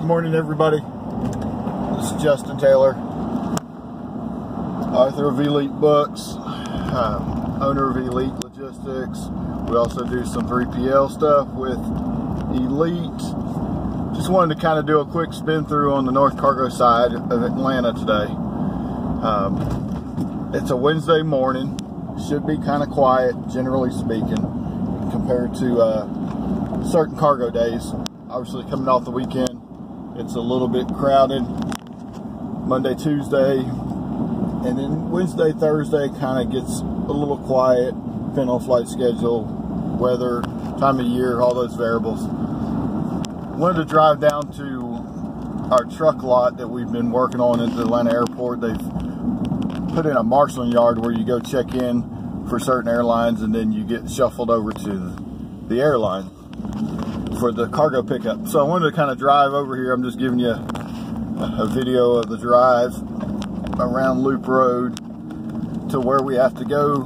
Morning, everybody. This is Justin Taylor, author of Elite Books, owner of Elite Logistics. We also do some 3PL stuff with Elite. Just wanted to kind of do a quick spin through on the North Cargo side of Atlanta today. It's a Wednesday morning. Should be kind of quiet, generally speaking, compared to certain cargo days. Obviously, coming off the weekend, it's a little bit crowded. Monday, Tuesday, and then Wednesday, Thursday kind of gets a little quiet, depending on flight schedule, weather, time of year, all those variables. Wanted to drive down to our truck lot that we've been working on at the Atlanta airport. They've put in a marshaling yard where you go check in for certain airlines and then you get shuffled over to the airline for the cargo pickup. So I wanted to kind of drive over here. I'm just giving you a video of the drive around Loop Road to where we have to go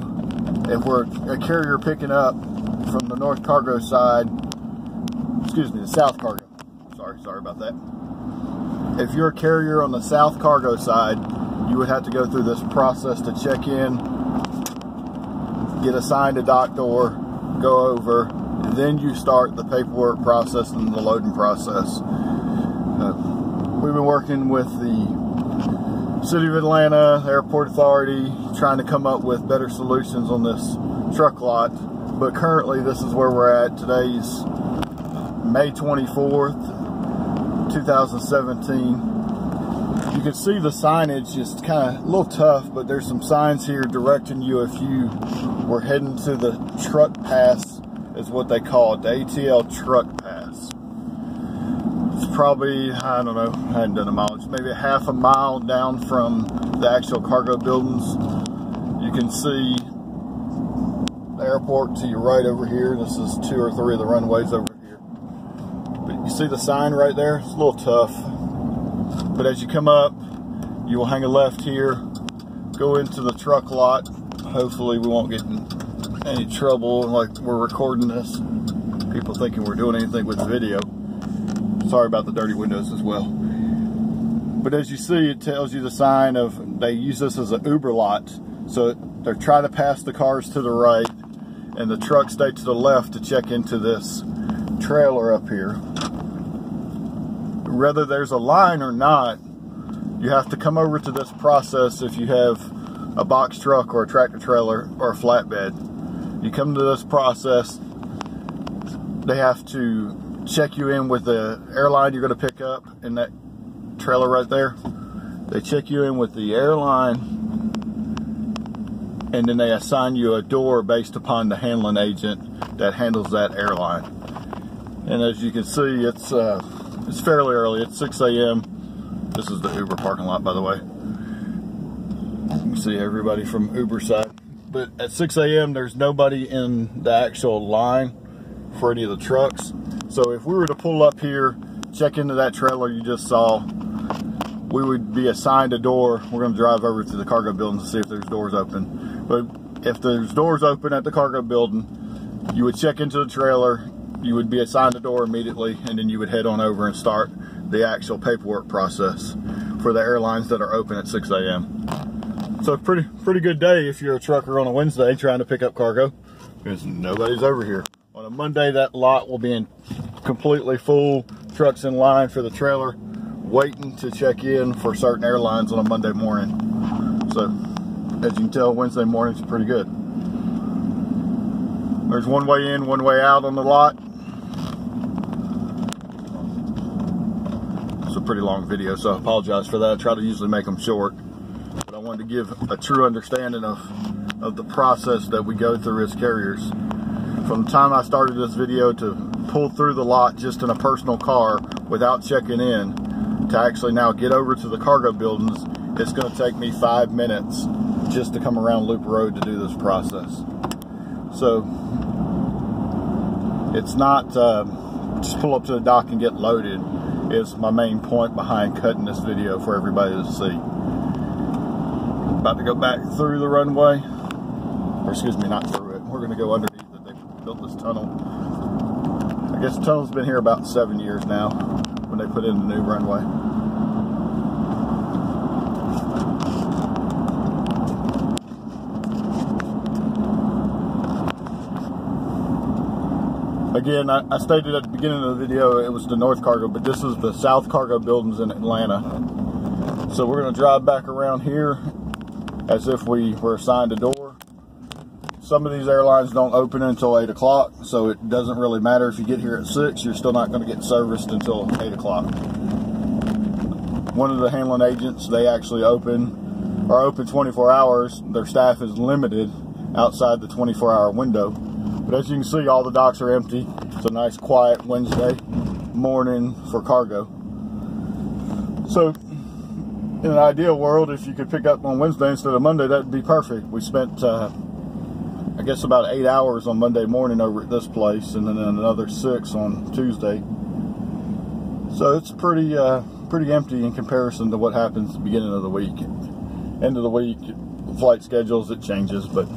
if we're a carrier picking up from the North Cargo side, excuse me, the South Cargo. Sorry about that. If you're a carrier on the South Cargo side, you would have to go through this process to check in, get assigned a dock door, go over, and then you start the paperwork process and the loading process. We've been working with the City of Atlanta, Airport Authority, trying to come up with better solutions on this truck lot. But currently, this is where we're at. Today's May 24th, 2017. You can see the signage is kind of a little tough, but there's some signs here directing you if you were heading to the truck pass, is what they call it, the ATL truck pass. It's probably, I don't know, I hadn't done a mileage, maybe a half a mile down from the actual cargo buildings. You can see the airport to your right over here. This is 2 or 3 of the runways over here. But you see the sign right there? It's a little tough. But as you come up, you will hang a left here, go into the truck lot. Hopefully we won't get in any trouble like we're recording this. People thinking we're doing anything with the video. Sorry about the dirty windows as well. But as you see, it tells you the sign of, they use this as an Uber lot. So they're trying to pass the cars to the right and the trucks stay to the left to check into this trailer up here. Whether there's a line or not, you have to come over to this process if you have a box truck or a tractor trailer or a flatbed. You come to this process, they have to check you in with the airline you're going to pick up in that trailer right there. They check you in with the airline, and then they assign you a door based upon the handling agent that handles that airline. And as you can see, it's fairly early. It's 6 a.m. This is the Uber parking lot, by the way. You can see everybody from Uber side. But at 6 a.m., there's nobody in the actual line for any of the trucks. So if we were to pull up here, check into that trailer you just saw, we would be assigned a door. We're going to drive over to the cargo building to see if there's doors open. But if there's doors open at the cargo building, you would check into the trailer, you would be assigned a door immediately, and then you would head on over and start the actual paperwork process for the airlines that are open at 6 a.m. So pretty good day if you're a trucker on a Wednesday trying to pick up cargo, because nobody's over here. On a Monday, that lot will be in completely full, trucks in line for the trailer, waiting to check in for certain airlines on a Monday morning. So, as you can tell, Wednesday mornings are pretty good. There's one way in, one way out on the lot. It's a pretty long video, so I apologize for that. I try to usually make them short, but I wanted to give a true understanding of the process that we go through as carriers. From the time I started this video to pull through the lot just in a personal car without checking in, to actually now get over to the cargo buildings, it's going to take me 5 minutes just to come around Loop Road to do this process. So it's not just pull up to the dock and get loaded is my main point behind cutting this video for everybody to see. About to go back through the runway, or excuse me, not through it. We're going to go underneath it. They built this tunnel. I guess the tunnel's been here about 7 years now. When they put in the new runway. Again, I stated at the beginning of the video it was the North Cargo, but this is the South Cargo buildings in Atlanta. So we're going to drive back around here as if we were assigned a door. Some of these airlines don't open until 8 o'clock, so it doesn't really matter if you get here at 6, you're still not going to get serviced until 8 o'clock. One of the handling agents, they actually are open 24 hours. Their staff is limited outside the 24-hour window. But as you can see, all the docks are empty. It's a nice quiet Wednesday morning for cargo. So in an ideal world, if you could pick up on Wednesday instead of Monday, that'd be perfect. We spent, I guess, about 8 hours on Monday morning over at this place, and then another 6 on Tuesday. So it's pretty empty in comparison to what happens at the beginning of the week. End of the week, flight schedules, it changes, but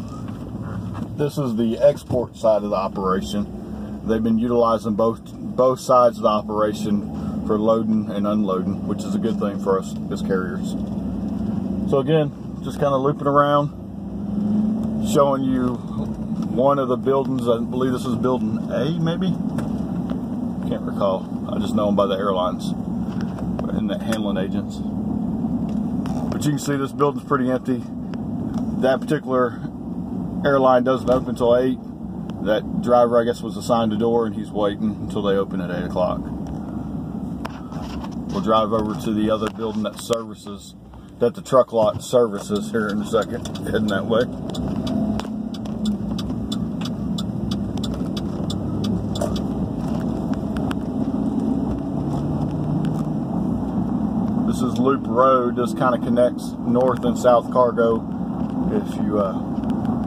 this is the export side of the operation. They've been utilizing both sides of the operation for loading and unloading, which is a good thing for us as carriers. So again, just kind of looping around, showing you one of the buildings. I believe this is building A, maybe? Can't recall. I just know them by the airlines and the handling agents. But you can see this building's pretty empty. That particular airline doesn't open until 8. That driver, I guess, was assigned a door, and he's waiting until they open at 8 o'clock. We'll drive over to the other building that the truck lot services here in a second, heading that way. This is Loop Road. This kind of connects North and South Cargo, if you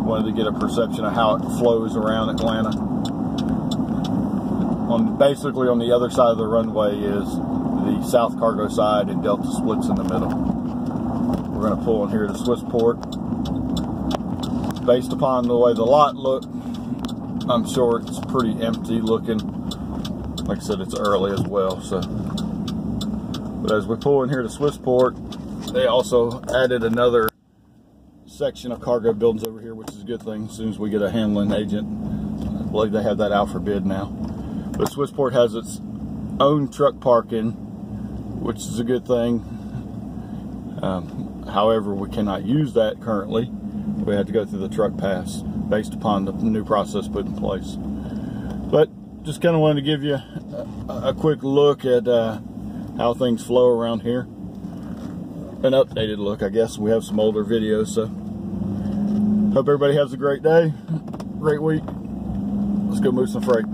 wanted to get a perception of how it flows around Atlanta. Basically on the other side of the runway is the South Cargo side, and Delta splits in the middle. We're going to pull in here to Swissport. Based upon the way the lot looked, I'm sure it's pretty empty looking. Like I said, it's early as well. But as we pull in here to Swissport, they also added another section of cargo buildings over here, which is a good thing. As soon as we get a handling agent, I believe they have that out for bid now. But Swissport has its own truck parking, which is a good thing. However, we cannot use that currently. We had to go through the truck pass based upon the new process put in place. But just kind of wanted to give you a quick look at how things flow around here. An updated look, I guess. We have some older videos, so hope everybody has a great day, great week. Let's go move some freight.